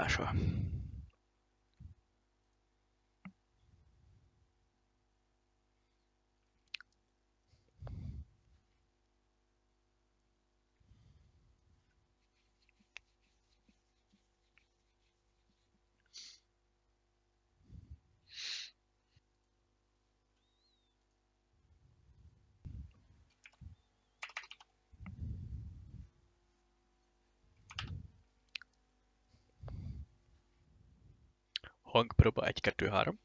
máshol. Hangpróba 1, 2, 3.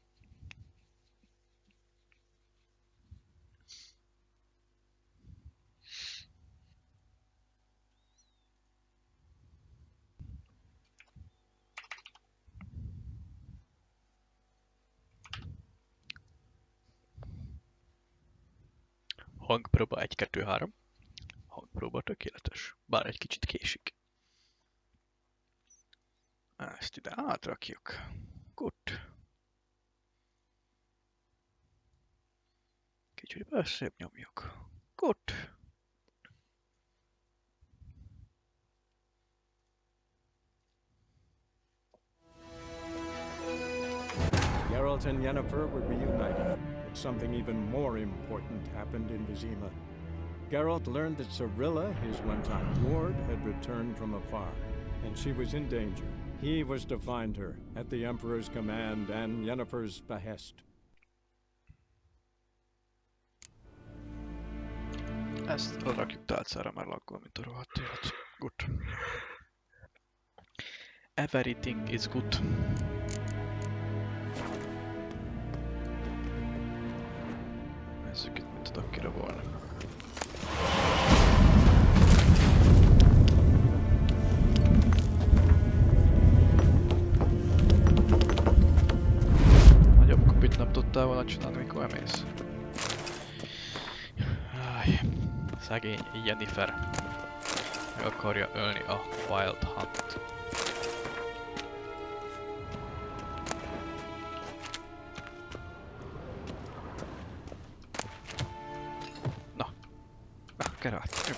Hangpróba 1, 2, 3. Hangpróba tökéletes. Bár egy kicsit késik. Ezt ide átrakjuk. Good. Kicsit összébb nyomjuk. Good. Geralt and Yennefer were reunited, but something even more important happened in Vizima. Geralt learned that Cirilla, his one-time ward, had returned from afar, and she was in danger. He was to find her, at the Emperor's command and Yennefer's behest. Ezt rakjuk tálcára, mert laggol, mint a rohadt élet. Good. Everything is good. Nézzük itt, mit tudok kirabolni. Nagyobb kupit nem tudtál volna csinálni, mikor emész. Áj, szegény Yennefer. Meg akarja ölni a Wild Hunt. Geralt, jó.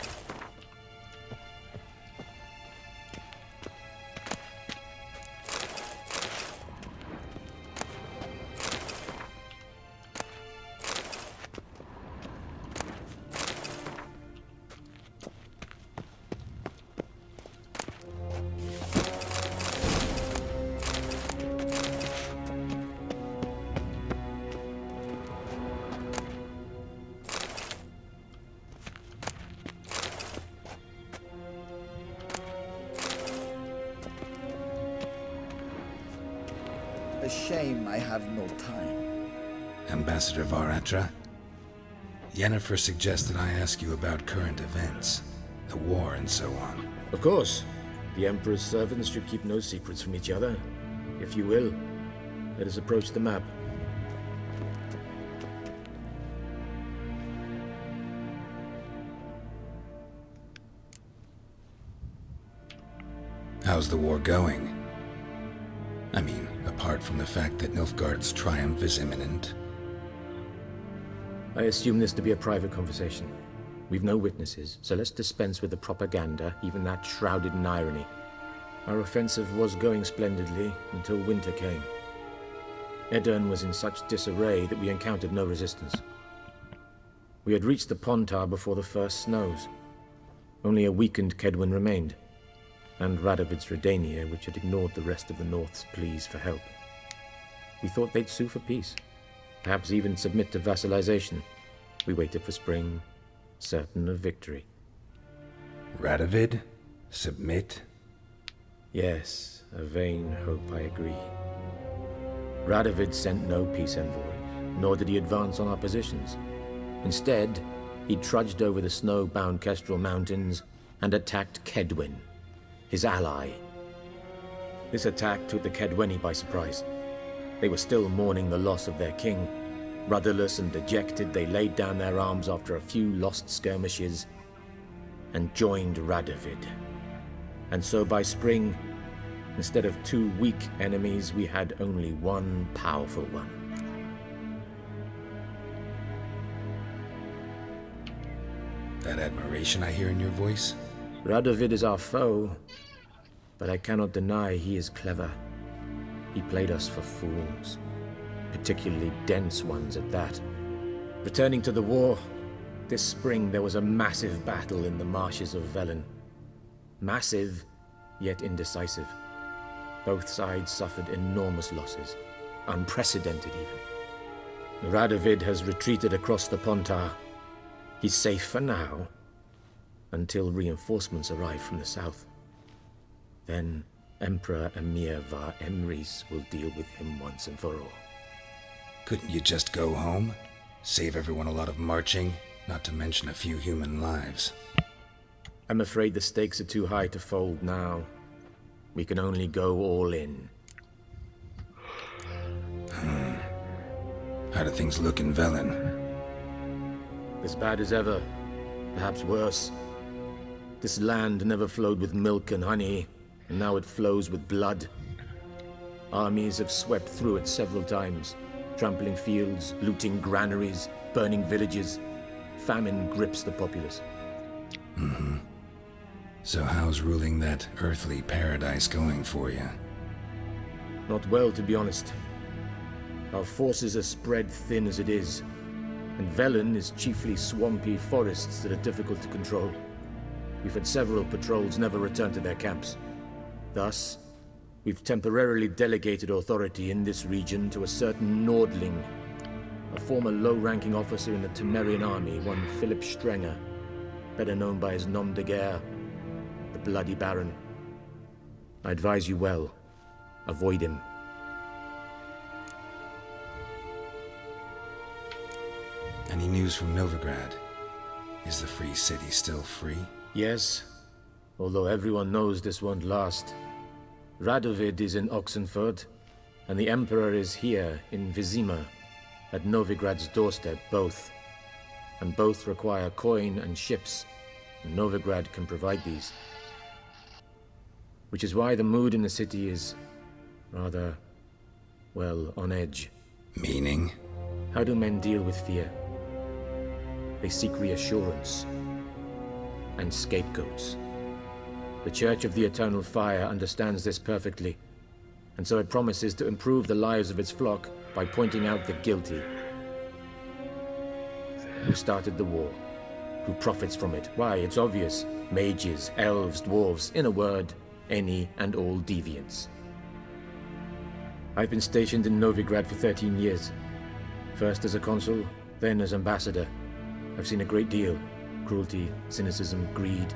A shame I have no time. Ambassador Varatra, Yennefer suggested I ask you about current events, the war and so on. Of course. The Emperor's servants should keep no secrets from each other. If you will, let us approach the map. How's the war going? I mean, apart from the fact that Nilfgaard's triumph is imminent. I assume this to be a private conversation. We've no witnesses, so let's dispense with the propaganda, even that shrouded in irony. Our offensive was going splendidly until winter came. Edirn was in such disarray that we encountered no resistance. We had reached the Pontar before the first snows. Only a weakened Kedwin remained, and Radovid's Redania, which had ignored the rest of the North's pleas for help. We thought they'd sue for peace, perhaps even submit to vassalization. We waited for spring, certain of victory. Radovid? Submit? Yes, a vain hope, I agree. Radovid sent no peace envoys, nor did he advance on our positions. Instead, he trudged over the snow-bound Kestrel Mountains and attacked Kedwin, his ally. This attack took the Kedweni by surprise. They were still mourning the loss of their king. Rudderless and dejected, they laid down their arms after a few lost skirmishes and joined Radovid. And so by spring, instead of two weak enemies, we had only one powerful one. That admiration I hear in your voice? Radovid is our foe, but I cannot deny he is clever. He played us for fools, particularly dense ones at that. Returning to the war, this spring there was a massive battle in the marshes of Velen. Massive, yet indecisive. Both sides suffered enormous losses, unprecedented even. Radovid has retreated across the Pontar. He's safe for now, until reinforcements arrive from the south. Then Emperor Emir Var Emrys will deal with him once and for all. Couldn't you just go home? Save everyone a lot of marching, not to mention a few human lives. I'm afraid the stakes are too high to fold now. We can only go all in. How do things look in Velen? As bad as ever, perhaps worse. This land never flowed with milk and honey, and now it flows with blood. Armies have swept through it several times, trampling fields, looting granaries, burning villages. Famine grips the populace. So how's ruling that earthly paradise going for you? Not well, to be honest. Our forces are spread thin as it is, and Velen is chiefly swampy forests that are difficult to control. We've had several patrols never return to their camps. Thus, we've temporarily delegated authority in this region to a certain Nordling, a former low-ranking officer in the Temerian army, one Philip Strenger, better known by his nom de guerre, the Bloody Baron. I advise you well. Avoid him. Any news from Novigrad? Is the free city still free? Yes, although everyone knows this won't last. Radovid is in Oxenford, and the Emperor is here in Vizima, at Novigrad's doorstep, both. And both require coin and ships, and Novigrad can provide these. Which is why the mood in the city is rather, well, on edge. Meaning? How do men deal with fear? They seek reassurance and scapegoats. The Church of the Eternal Fire understands this perfectly, and so it promises to improve the lives of its flock by pointing out the guilty. Who started the war? Who profits from it? Why, it's obvious. Mages, elves, dwarves, in a word, any and all deviants. I've been stationed in Novigrad for 13 years. First as a consul, then as ambassador. I've seen a great deal. Cruelty, cynicism, greed.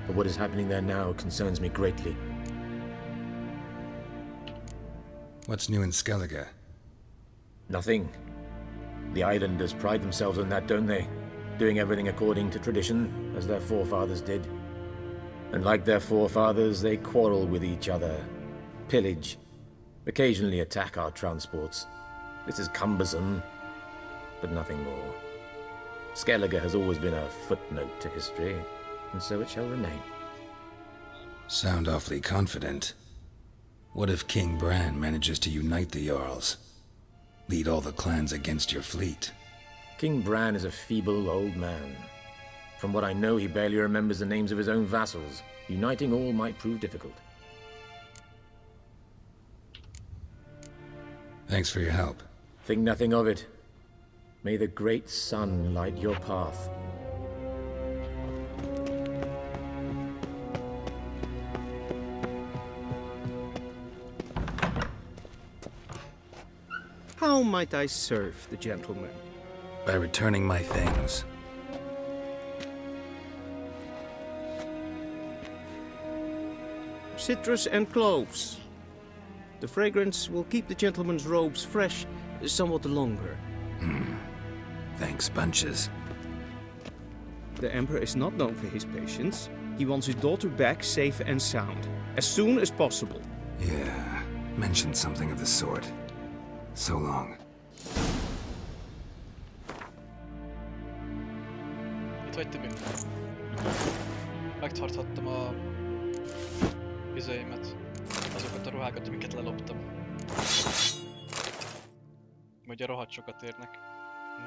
But what is happening there now concerns me greatly. What's new in Skellige? Nothing. The islanders pride themselves on that, don't they? Doing everything according to tradition, as their forefathers did. And like their forefathers, they quarrel with each other, pillage, occasionally attack our transports. This is cumbersome, but nothing more. Skellige has always been a footnote to history, and so it shall remain. Sound awfully confident. What if King Bran manages to unite the Jarls? Lead all the clans against your fleet? King Bran is a feeble old man. From what I know, he barely remembers the names of his own vassals. Uniting all might prove difficult. Thanks for your help. Think nothing of it. May the great sun light your path. How might I serve the gentleman? By returning my things. Citrus and cloves. The fragrance will keep the gentleman's robes fresh somewhat longer. Thanks, bunches. The Emperor is not known for his patience. He wants his daughter back safe and sound, as soon as possible. Yeah, mentioned something of the sort. So long. Itt hagytam én. Megtarthattam a vizeimet. Azokat a ruhákat, amiket leloptam. Ugye rohadt sokat érnek.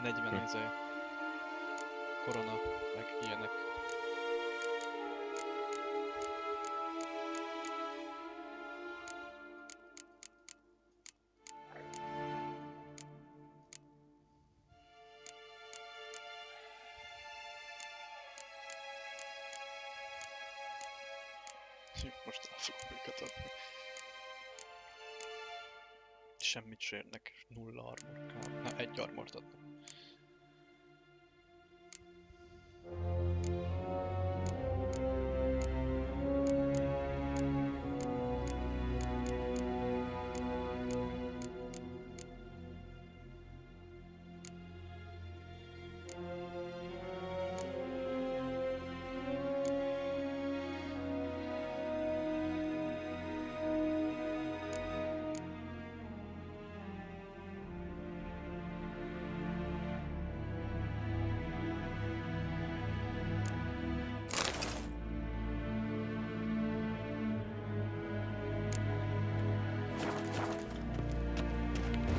40 korona, meg ilyenek. Most el fogom őket adni. Semmit se érnek, 0 armor kell. Na, 1 armort adnak.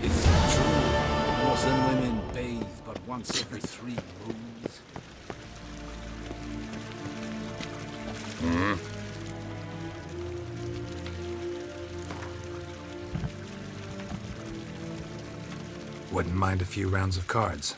Is it true? Muslim women bathe but once every 3 moons. Wouldn't mind a few rounds of cards.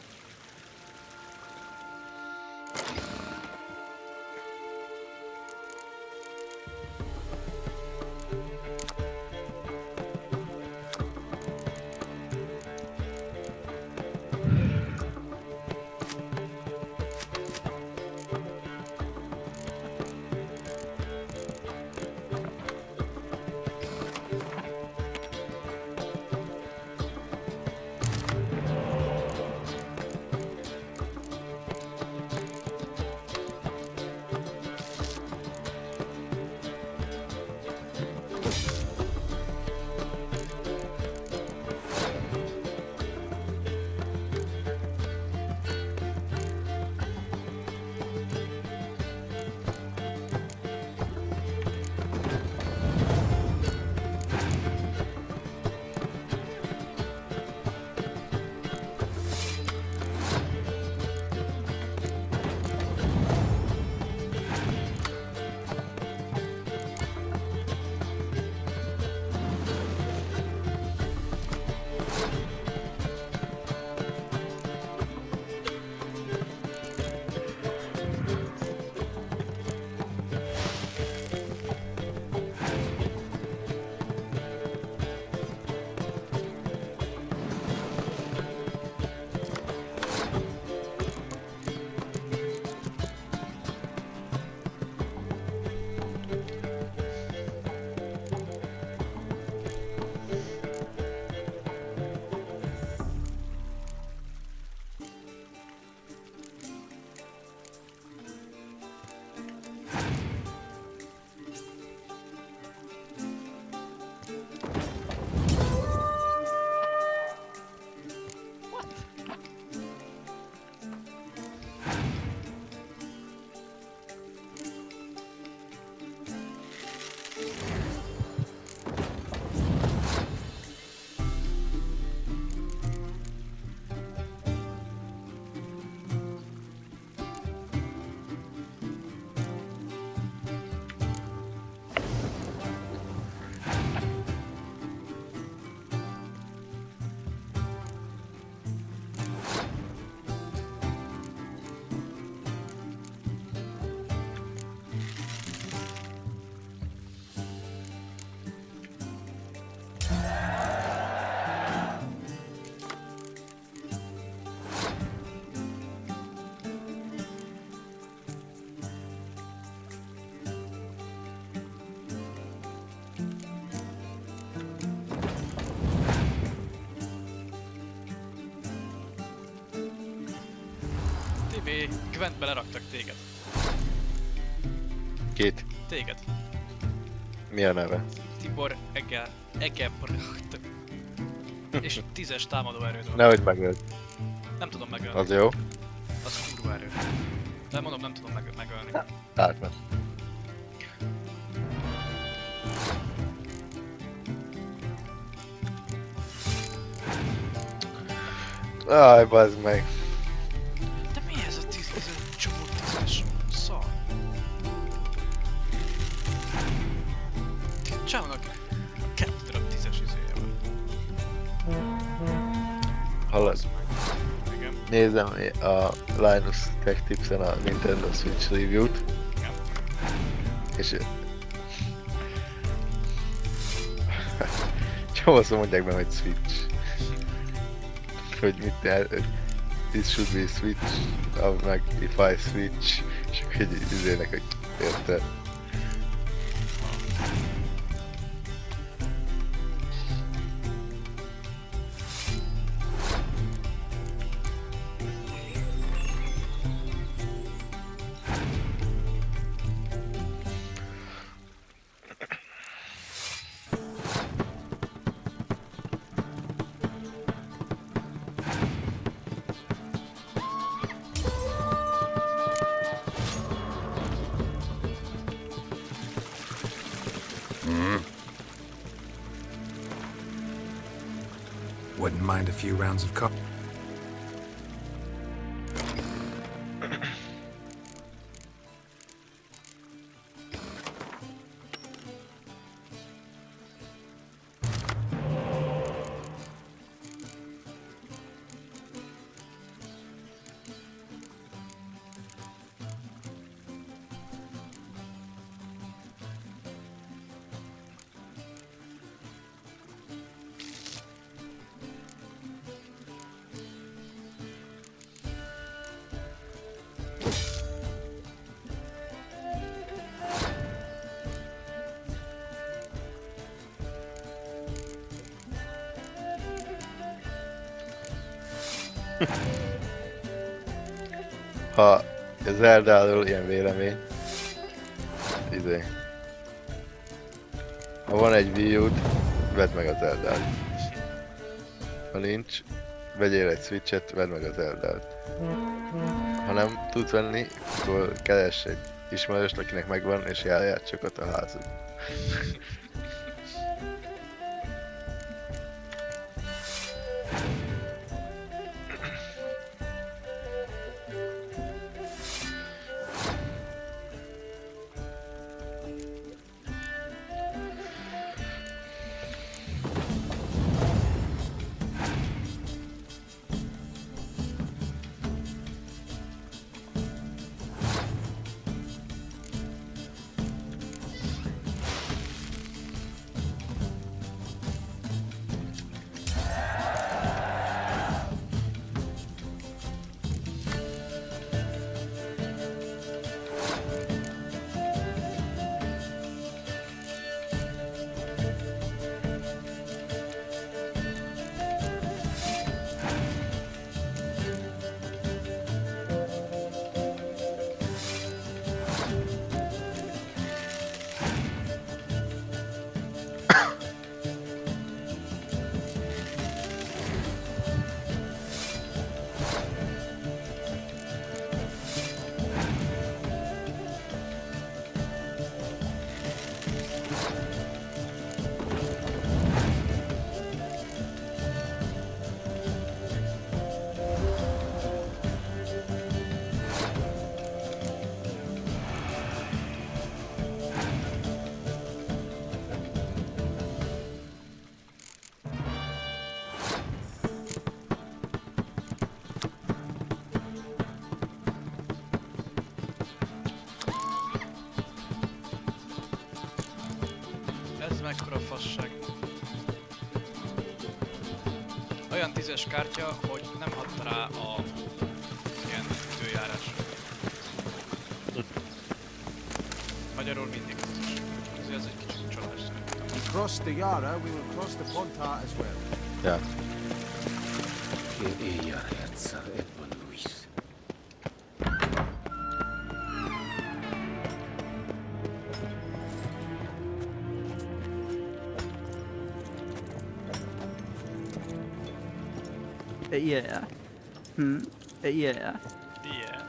Gwent beleraktak téged. Kit? Téged. Mi a neve? Tibor Egebrecht. És 10-es támadó erőd van. Nehogy megöld. Nem tudom megölni. Az jó. Az kurva erő. De mondom, nem tudom megölni. Átmen. Aj, bazd meg. De mi ez a 10 csomó 10-es szar? Csámnak 2 darab 10-es izéje van. Hallod? Igen. Nézem a Linus Tech Tipsen a Nintendo Switch review-t. Igen. És Csomószor mondják be, hogy Switch. Hogy mit jelent, this should be Switch, meg if I switch, és akkor egy izének, hogy érted. Wouldn't mind a few rounds of co- Ha az Zeldáról ilyen vélemény, izé. Ha van egy Wii U-d, vedd meg az Zeldát. Ha nincs, vegyél egy Switchet, vedd meg az Zeldát. Ha nem tudsz venni, akkor keress egy ismerőst, akinek megvan, és járjátszokat a házuk. Ez mekkora fasság. Olyan 10-es kártya, hogy nem hatta rá a ilyen időjárásra. Magyarul mindig 10-es. Azért ez egy kicsit csalás szerintem. We cross the Yara, we will cross the Pontar as well. Ja. Yeah. Yeah. Yeah. Yeah.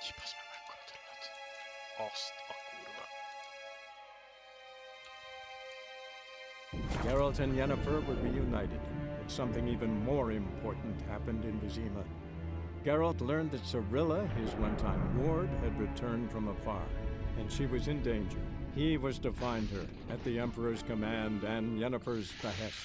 Csipasz meg mekkora terület. Azt a kurva. Geralt and Yennefer were reunited, but something even more important happened in Vizima. Geralt learned that Cirilla, his one-time ward, had returned from afar, and she was in danger. He was to find her at the Emperor's command and Yennefer's behest.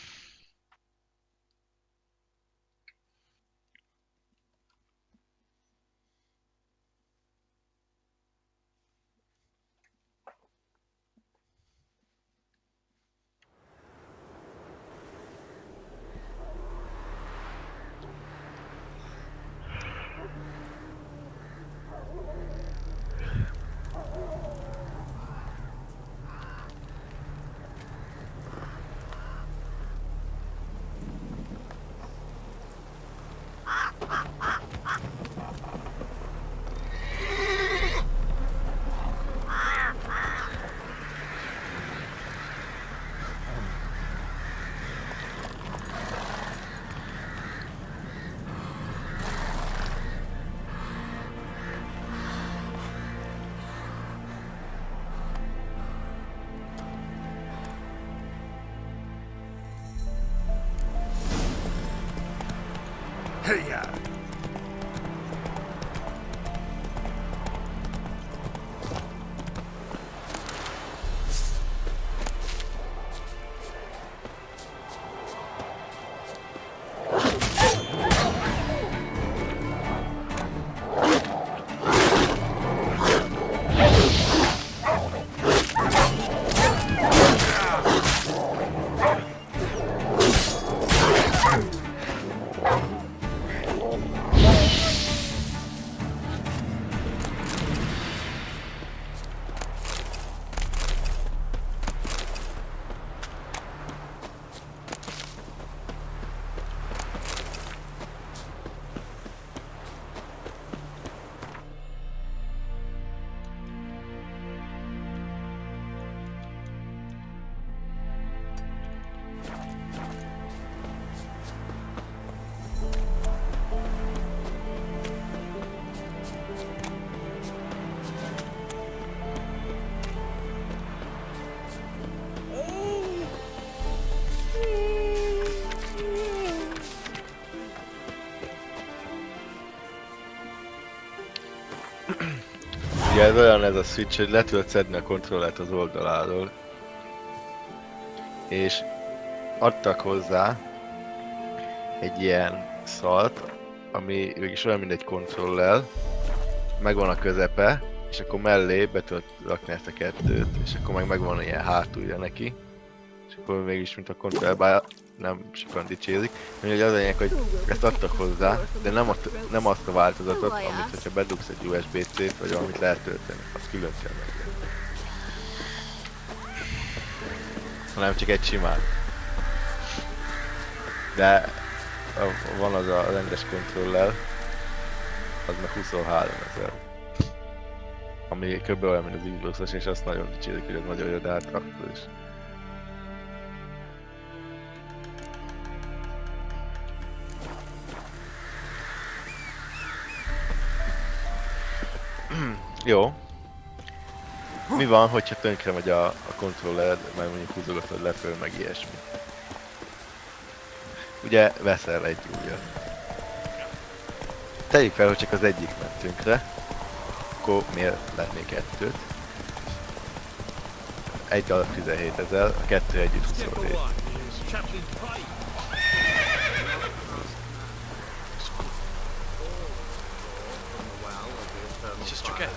Hey-ya! Ugye ez olyan ez a switch, hogy le tudod szedni a kontrollert az oldaláról. És adtak hozzá egy ilyen szalt, ami mégis olyan, mint egy kontroller. Megvan a közepe, és akkor mellé be tudod rakni ezt a kettőt, és akkor meg megvan ilyen hátulja neki. És akkor mégis mint a kontroller, bár nem sokan dicsérik. Mindegy az lényeg, hogy ezt adtak hozzá, de nem azt a változatot, amit hogyha bedugsz egy USB-C-t, vagy valamit lehet tölteni, azt külön kell megvenni. Hanem csak egy simán. De van az a rendes kontroller, az meg 23 000. Ami kb. Olyan, mint az Xbox-os, és azt nagyon dicsérik, hogy ez nagyon jó, de hát akkor is. Jó. Mi van, hogyha tönkre megy a kontroller, mert mondjuk húzogatod le föl, meg ilyesmi? Ugye veszel egy újat. Tegyük fel, hogy csak az egyik ment tönkre, akkor miért lenné kettőt? Egy alap 17 000, a kettő együtt 27. És ez csak ez?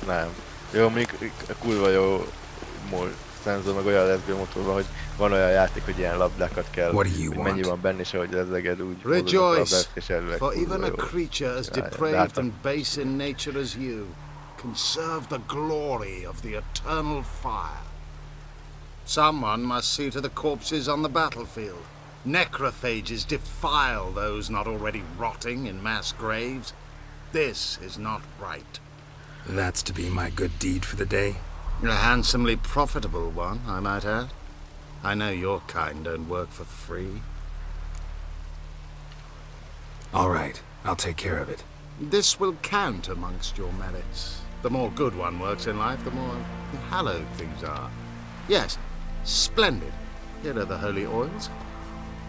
Nem. Jó, mondjuk kurva jó szenzor, meg olyan lesz motorban, hogy van olyan játék, hogy ilyen labdákat kell, hogy mennyi van benne, és ahogy ezleged úgy Rejoice, és elvileg for even a jó. creature as depraved and base in nature as you can serve the glory of the eternal fire. Someone must see to the corpses on the battlefield. Necrophages defile those not already rotting in mass graves. This is not right. That's to be my good deed for the day? A handsomely profitable one, I might add. I know your kind don't work for free. All right, I'll take care of it. This will count amongst your merits. The more good one works in life, the more hallowed things are. Yes, splendid. Here are the holy oils.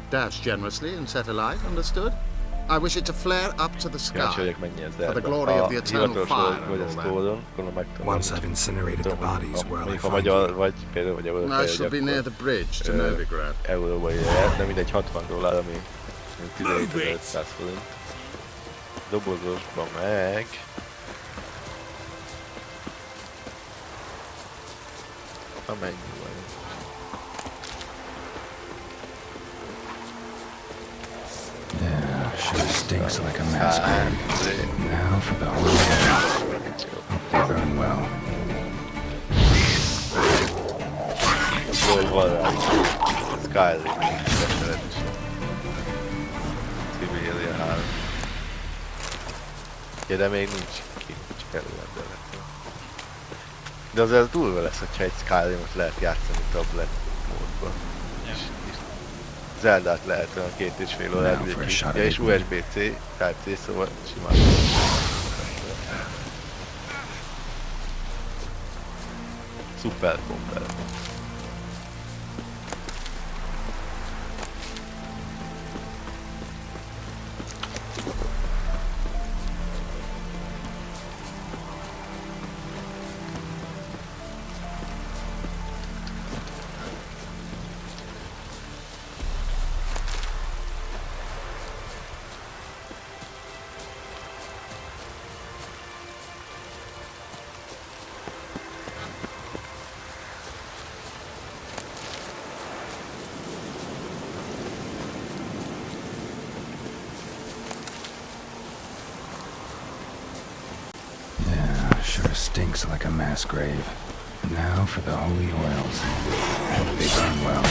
Dash generously and set alight, understood? I wish it to flare up to the sky. Kíváncsi vagyok, mennyi ez For the Zelda. glory of the eternal Hivatalos fire vagy a and all that. sztóron, akkor meg tudom. Once I've incinerated the bodies, where I Mondjuk ha find magyar you. vagy, például vagy európai I shall be near the bridge to Novigrad. euróba jöhet, de mindegy $60, ami 17.500 forint. Dobozosban meg... Amennyi van. Yeah, sure stinks like a mass grave. Now for the whole hope they burn well. Jól van rá. Skyrim. Beszeretése. Siberia 3. Ja, de még nincs csak előrendelhető. De azért durva lesz, hogyha egy Skyrimot lehet játszani tablet módban. És Zeldát lehet olyan 2,5 órát végig. Ja, és USB-C, Type-C, szóval simán. Szuper komper. Sure stinks like a mass grave. Now for the holy oils. Hope they burn well.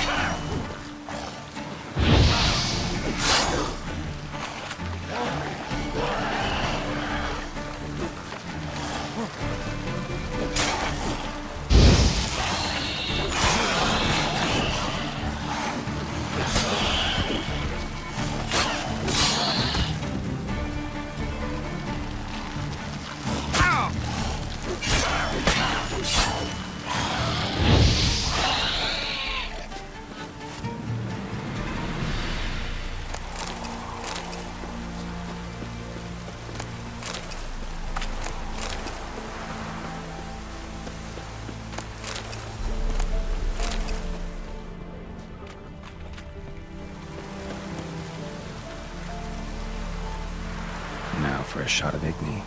Now for a shot of Igni.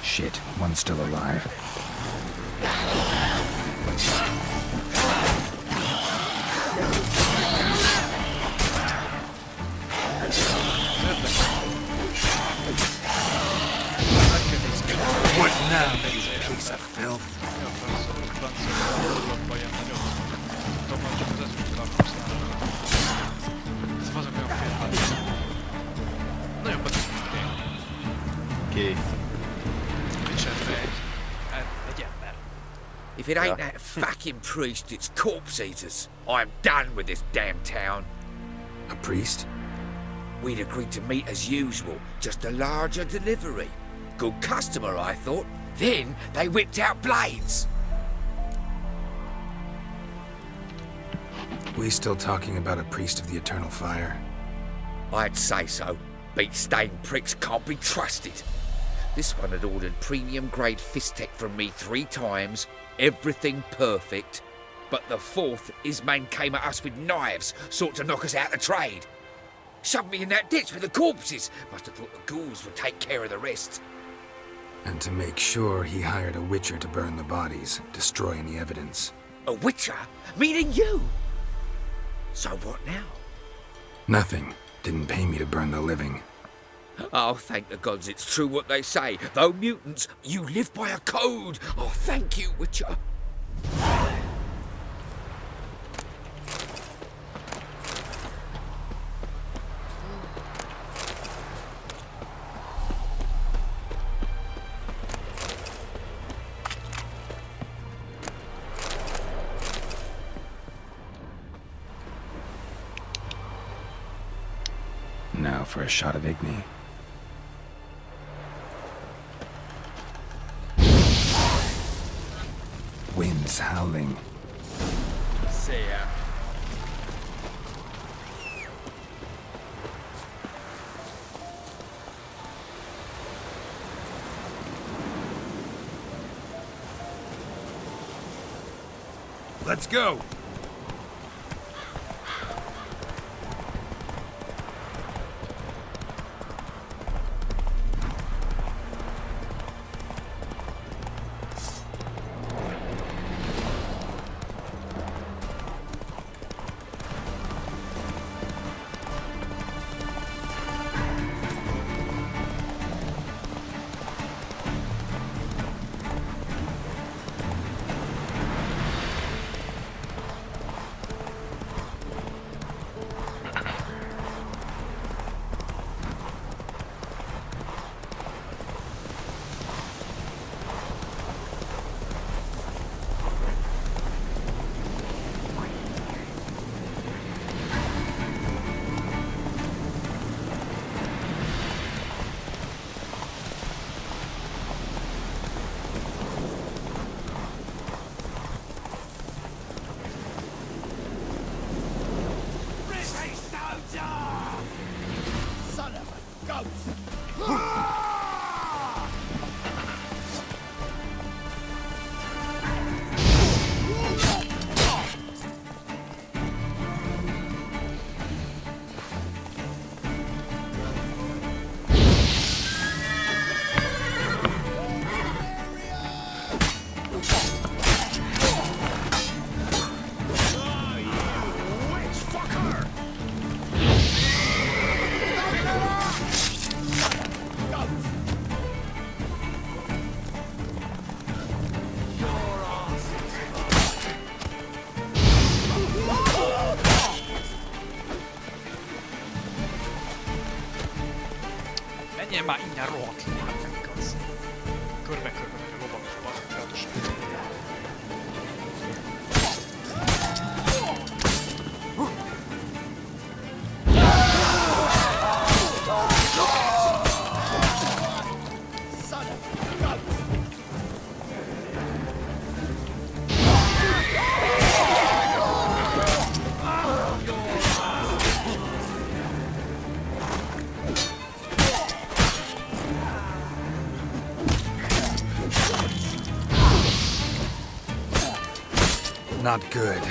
Shit, one's still alive. What now? Ki? Esetleg egy ember. If it ain't Yeah. that fucking priest, it's corpse eaters. I'm done with this damn town. A priest? We'd agreed to meet as usual, just a larger delivery. Good customer, I thought. Then they whipped out blades. We still talking about a priest of the eternal fire? I'd say so. Beat-stained pricks can't be trusted. This one had ordered premium-grade fist tech from me 3 times, everything perfect. But the 4th, his man came at us with knives, sought to knock us out of trade. Shoved me in that ditch with the corpses. Must have thought the ghouls would take care of the rest. And to make sure, he hired a witcher to burn the bodies, destroy any evidence. A witcher? Meaning you? So what now? Nothing. Didn't pay me to burn the living. Oh, thank the gods it's true what they say. Though mutants, you live by a code. Oh, thank you, Witcher. Now for a shot of Igni. Winds howling. See ya. Let's go! Menjen már innen rohadt le, hát nem igaz. Körbe-körbe megy a lovagos bazdmegos. Not good.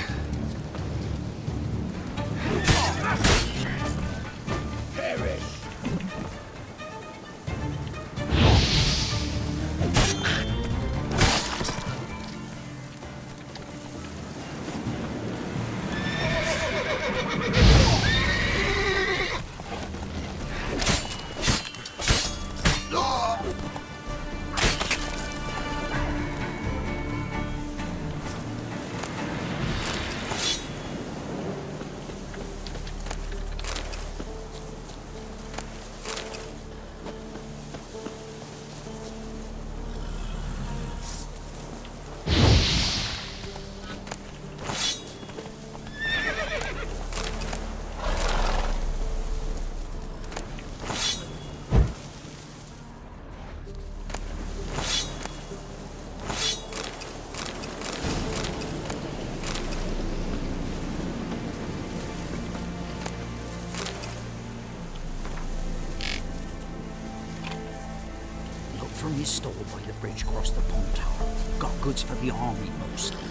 from his store by the bridge across the pond tower. Got goods for the army mostly.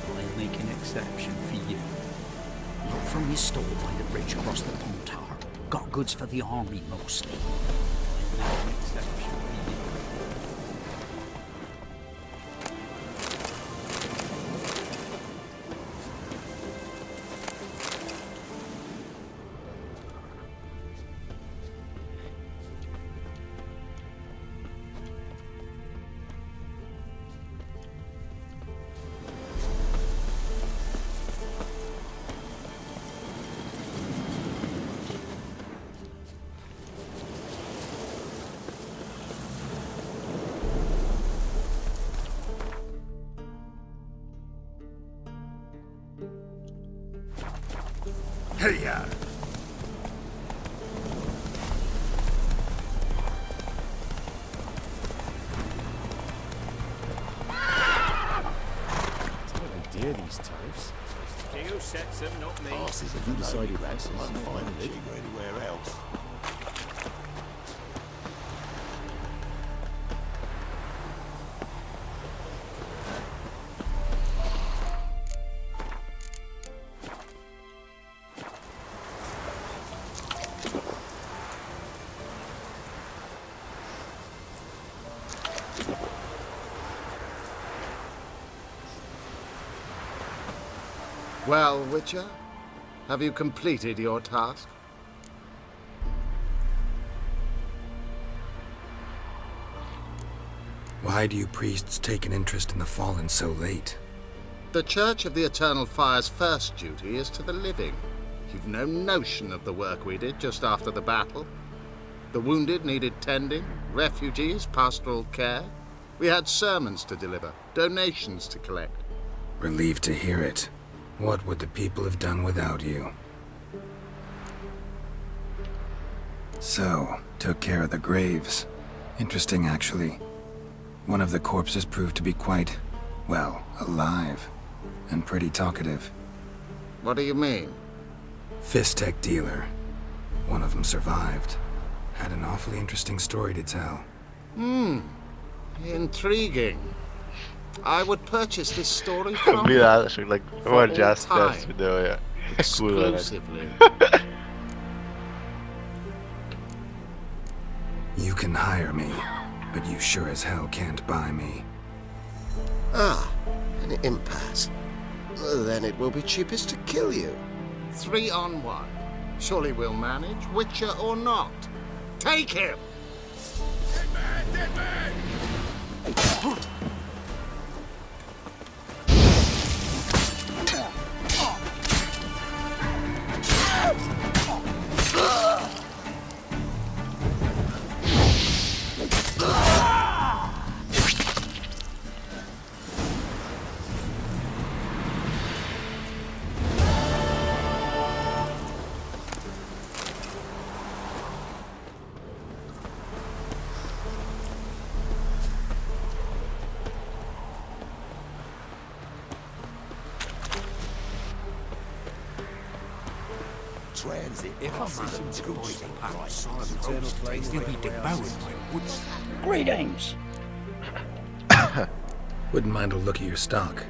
I'll make an exception for you. Lot from his store by the bridge across the pond tower. Got goods for the army mostly. I'll make an exception for you. Hey-ya! Dear these tariffs. Dio sets them, not me. Asses have you decided this is finally Anywhere else. Well, Witcher, have you completed your task? Why do you priests take an interest in the fallen so late? The Church of the Eternal Fire's first duty is to the living. You've no notion of the work we did just after the battle. The wounded needed tending, refugees, pastoral care. We had sermons to deliver, donations to collect. Relieved to hear it. What would the people have done without you? So, took care of the graves. Interesting, actually. One of the corpses proved to be quite, well, alive. And pretty talkative. What do you mean? Fistech dealer. One of them survived. Had an awfully interesting story to tell. Intriguing. I would purchase this story from Blir ráadásul van Just time. Dance videója. Kurva nagy. Exclusively. You can hire me, but you sure as hell can't buy me. Ah, an impasse. Then it will be cheapest to kill you. 3 on 1. Surely we'll manage, Witcher or not. Take him! Dead man! Dead man! Transit. If I see some goods Eternal flame. they'll be devoured by woods. Greetings! Wouldn't mind a look at your stock.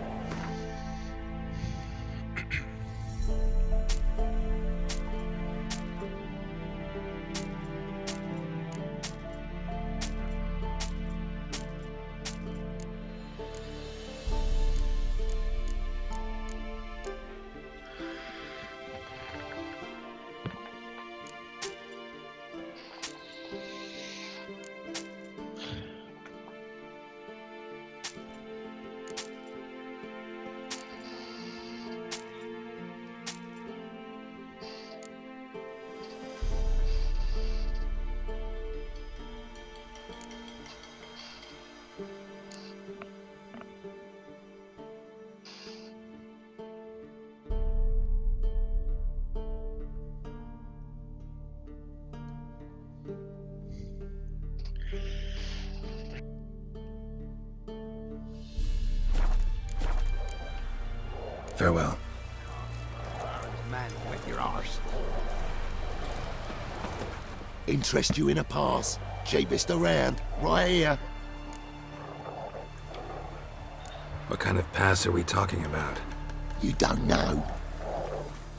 Farewell. Man, wet your arse. Interest you in a pass? Cheapest around, right here. What kind of pass are we talking about? You don't know.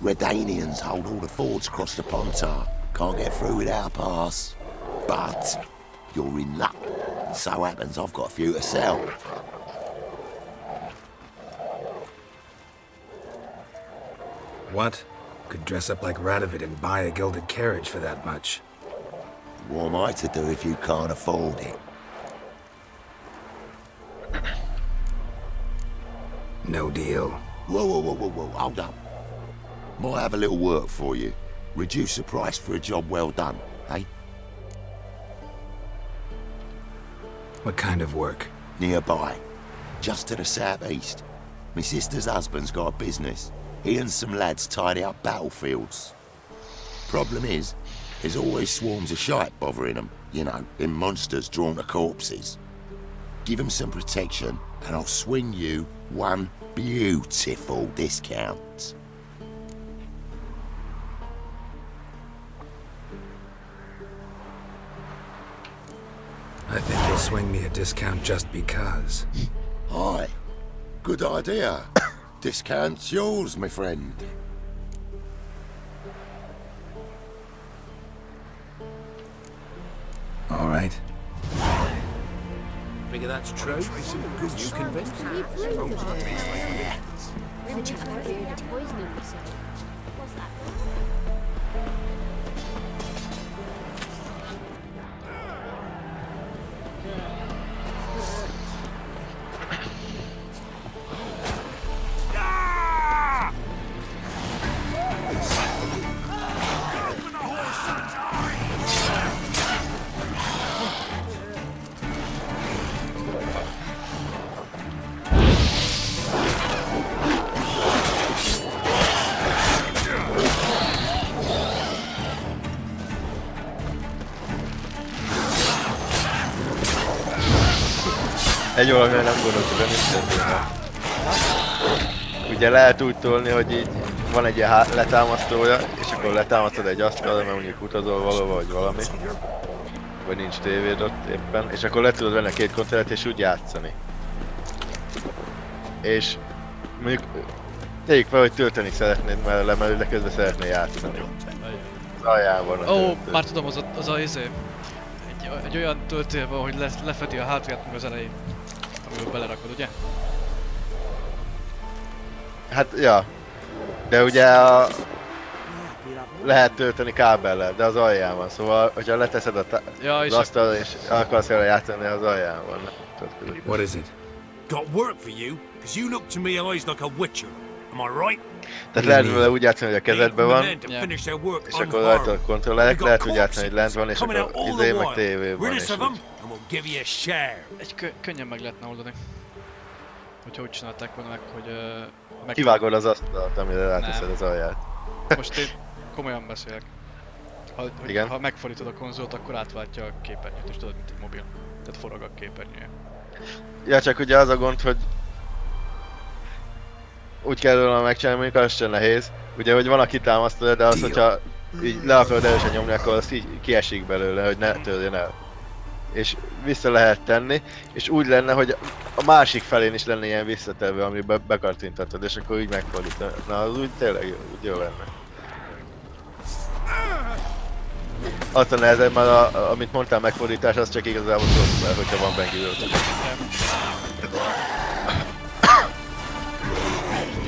Redanians hold all the fords across the Pontar. Can't get through without a pass. But you're in luck. So happens I've got a few to sell. What? Could dress up like Radovid and buy a gilded carriage for that much. What am I to do if you can't afford it? No deal. Whoa, hold up. Might have a little work for you. Reduce the price for a job well done, eh? What kind of work? Nearby. Just to the southeast. My sister's husband's got a business. He and some lads tidy up battlefields. Problem is, there's always swarms of shite bothering them. You know, them monsters drawn to corpses. Give them some protection, and I'll swing you one beautiful discount. I think you'll swing me a discount just because. Aye. Good idea. Discount's yours, my friend. All right. Figure that's true? You convinced? Egy valamilyen nem gondoltuk, de nincs történve. Ugye lehet úgy tolni, hogy így van egy ilyen letámasztója, és akkor letámasztod egy asztalra, mert mondjuk utazol valahova, vagy valami. Vagy nincs tévéd ott éppen, és akkor le tudod venni a két kontrollert és úgy játszani. És mondjuk tegyük fel, hogy tölteni szeretnéd mellé, de közben szeretnél játszani. Az alján van a töltő. Már tudom, az a izé. Egy olyan töltő van, hogy lefedi a hátrát meg az elején, amiből belerakod, ugye? Hát, ja. De ugye lehet tölteni kábellel, de az alján van, szóval, hogyha leteszed az asztalra és akarsz vele játszani, az alján van. What is it? Got work for you, because you look to me eyes like a witcher. Am I right? Tehát lehet vele úgy játszani, hogy a kezedben van, és akkor rajta a kontrollerek, lehet úgy játszani, hogy lent van, és akkor izé meg tévé van, és úgy. Egy könnyen meg lehetne oldani. Hogyha úgy csinálták volna meg, hogy... Kivágod az asztalt, amire ráteszed az alját. Most én komolyan beszélek. Ha megfordítod a konzolt, akkor átváltja a képernyőt, és tudod, mint egy mobil. Tehát forog a képernyője. Ja, csak ugye az a gond, hogy úgy kell volna megcsinálni, mondjuk az sem nehéz. Ugye, hogy van a kitámasztó, de az, hogyha így le akarod erősen nyomni, akkor az így kiesik belőle, hogy ne törjön el. És vissza lehet tenni, és úgy lenne, hogy a másik felén is lenne ilyen visszatevő, amiben bekartintatod, és akkor így megfordítani. Na, az úgy tényleg jó lenne. Azt a nehezebb, mert amit mondtál megfordítás, az csak igazából szoftver, hogyha van bengülőt.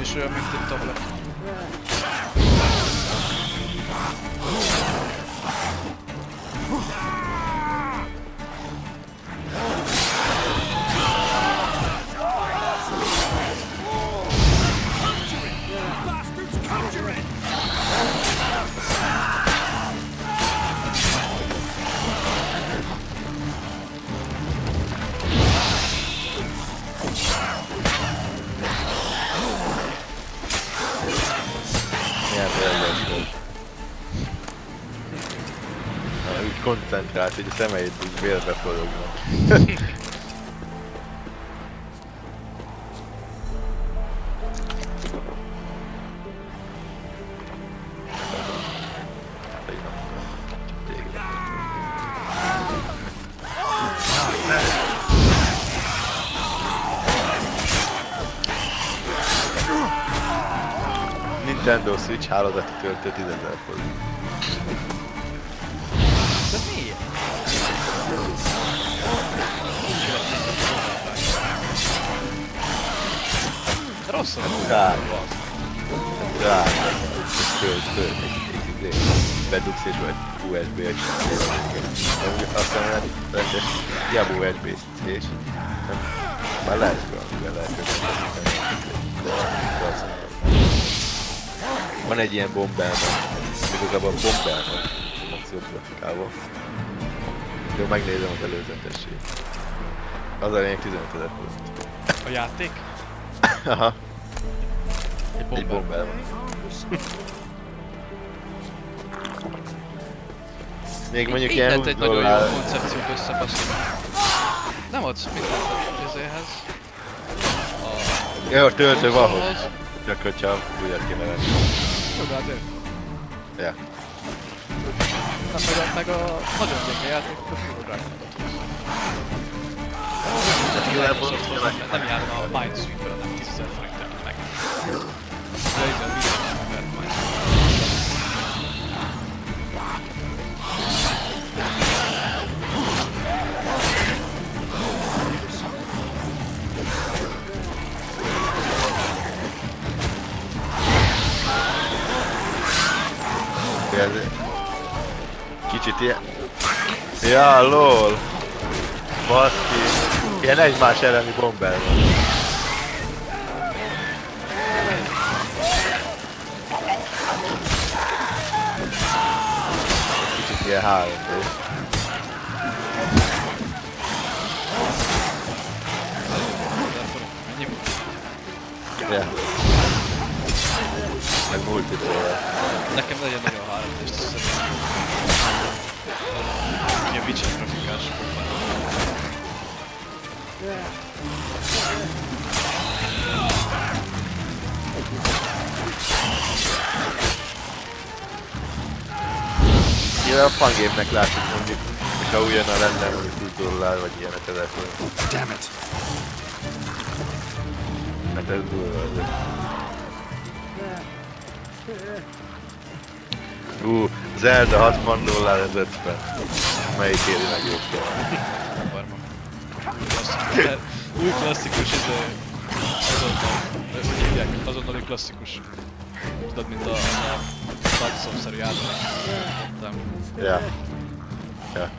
És olyan, mint egy tablet. Úgy koncentrált, hogy a szemeid úgy vérbe forognak. Nintendo Switch hálózati töltő 10.000 forint. De miért? Rossz a drága. Drága. Föld. Bedugsz és vagy USB-es. Aztán rendes, hiába USB-C-s. Már lehet valamivel lehet van egy ilyen bombelman, igazából bombelman, maximum grafikával. De megnézem az előzetesét. Az a lényeg 15 000 forint. A játék? Aha. Egy bombelman. Még mondjuk ilyen 20 egy nagyon jó koncepciót összebaszolni. Nem adsz mindent ezéhez. Jó, töltő valahogy. Csak hogyha újat kéne venni. Jó, de azért. Ja. Meg a nagyon gyenge játék, a furográfokat nem járna a Minesweeper, nem 10 000 forintért meg. De igen, bizony meg majd. Kicsit ilyen... Ja, lol! Baszki! Ilyen egymás elleni bombel van. Kicsit ilyen 3D. Ja. Meg multiplayer. Nekem legyen nagyon 3D-s szerintem. Ilyen Witcher grafikás van. Ilyen a fangame-nek látjuk mondjuk, hogyha újjana lenne mondjuk $20 vagy ilyenek ezek forint. Damn it! Hát ez durva azért. Zelda $60 ez 50. Melyik éri meg jobb? Új klasszikus, hogy hívják, azonnali klasszikus. Tudod, mint a Dark-szerű játék. Ja. Ja.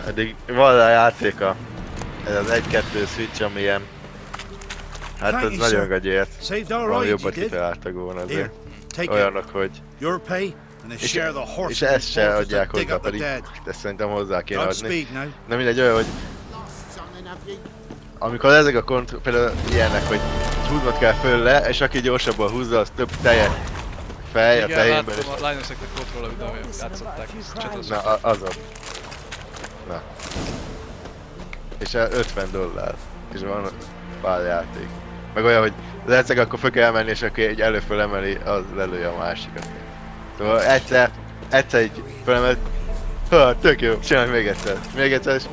Eddig van a játéka, ez az 1-2 Switch, ami ilyen... Hát ez nagyon gagyért. Valami jobbat kitaláltak volna azért. Olyanok, hogy... És ezt se adják hozzá, pedig ezt szerintem hozzá kéne adni. De mindegy, olyan, hogy... Amikor ezek a például ilyenek, hogy húznod kell föl le, és aki gyorsabban húzza, az több tejet fej a tehénben. Igen, láttam a Linus-eknek volt róla videó, hogy játszották, Na, azon. Na. És $50. És van pár játék. Meg olyan, hogy az egyszer akkor föl kell emelni, és akkor egy előföl emeli, az lelője a másikat. Szóval egyszer így fölemelt, tök jó, csinálj még egyszer. Még egyszer, és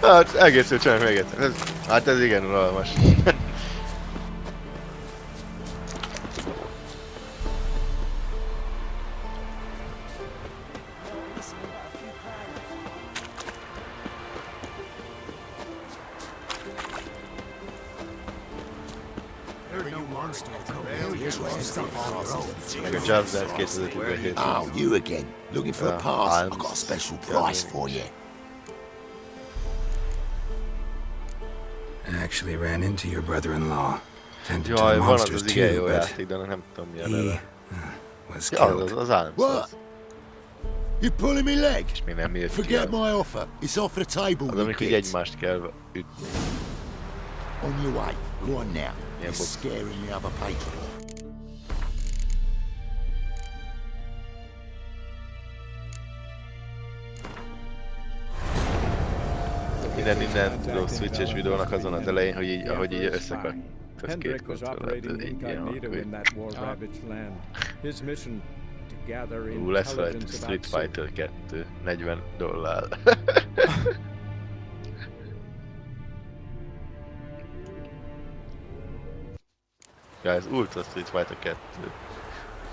hát egész jó, csinálj még egyszer. Hát ez igen unalmas. Oh, you again. Looking for a pass? I've got a special price for you. I actually ran into your brother-in-law. Tended to Jaj, the van az monsters az igen too, jó but játék, de nem tudom milyen neve. was Ja, killed. az Arms. What? You're pulling me leg? És még nem jött ki. Forget my offer. It's off the table. Az, amikor így egymást kell ütni. On your way. Go on now. You're scaring the other patron. Minden Switch-es videónak azon az elején, hogy így, ahogy így összekapsz két Hendrik was konzolat, operating így ilyen incognito in that war ravaged land. His mission to gather lesz rajta intelligence Street about Syria. Fighter 2, $40. Guys, Ultra Street Fighter 2.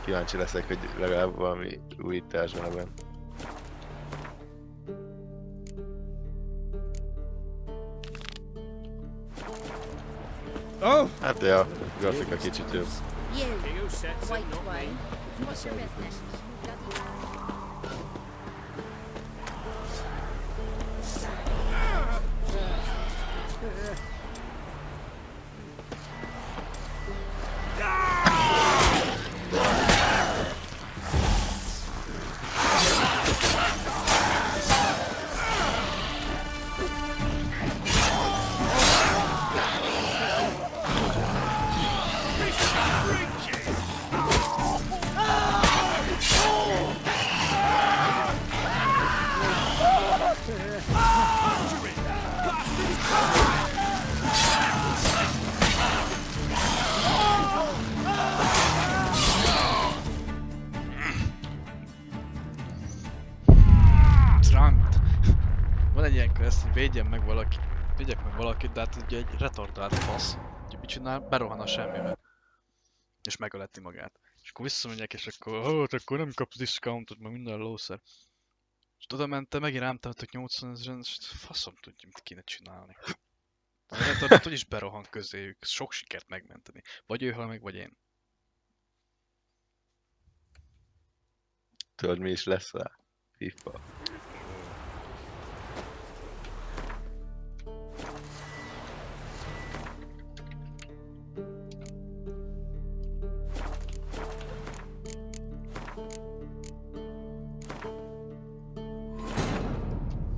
Kíváncsi leszek, hogy legalább valami újítás van ebben. Oh! Hát ja, a grafika kicsit jobb. You, white one. What's your business? Van egy ilyen quest, hogy védjen meg valaki. Védjek meg valakit, de hát ugye egy retardált fasz. Úgyhogy mit csinál? Berohan a semmibe. És megöleti magát. És akkor visszamegyek, és akkor, akkor nem kapsz discountot, meg minden lószer. És oda mentem, megint rám temettek 80 000-en, és faszom tudja, mit kéne csinálni. A retardált hogy is berohan közéjük. Sok sikert megmenteni. Vagy ő hal meg, vagy én. Tudod, mi is lesz rá? FIFA.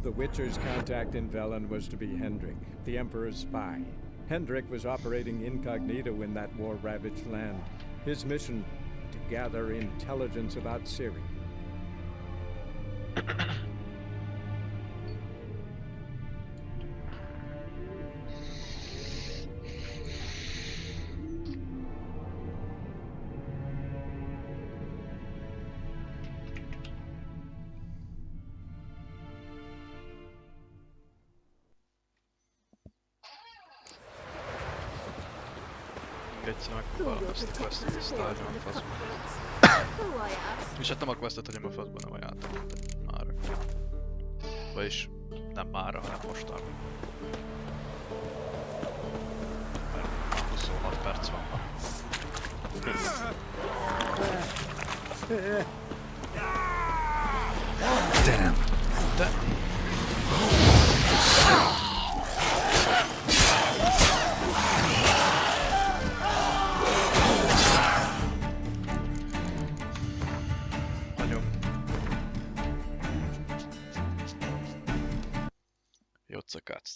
The Witcher's contact in Velen was to be Hendrik, the Emperor's spy. Hendrik was operating incognito in that war-ravaged land. His mission, to gather intelligence about Syria. Egyszer megpróbálom ezt a questet, ezt tárgyalom a faszban. És hát nem a questet hagyom a faszban, nem a játékot. Mára. Vagyis nem mára, hanem mostanában. Mert 26 perc van. Damn. Jót szakát.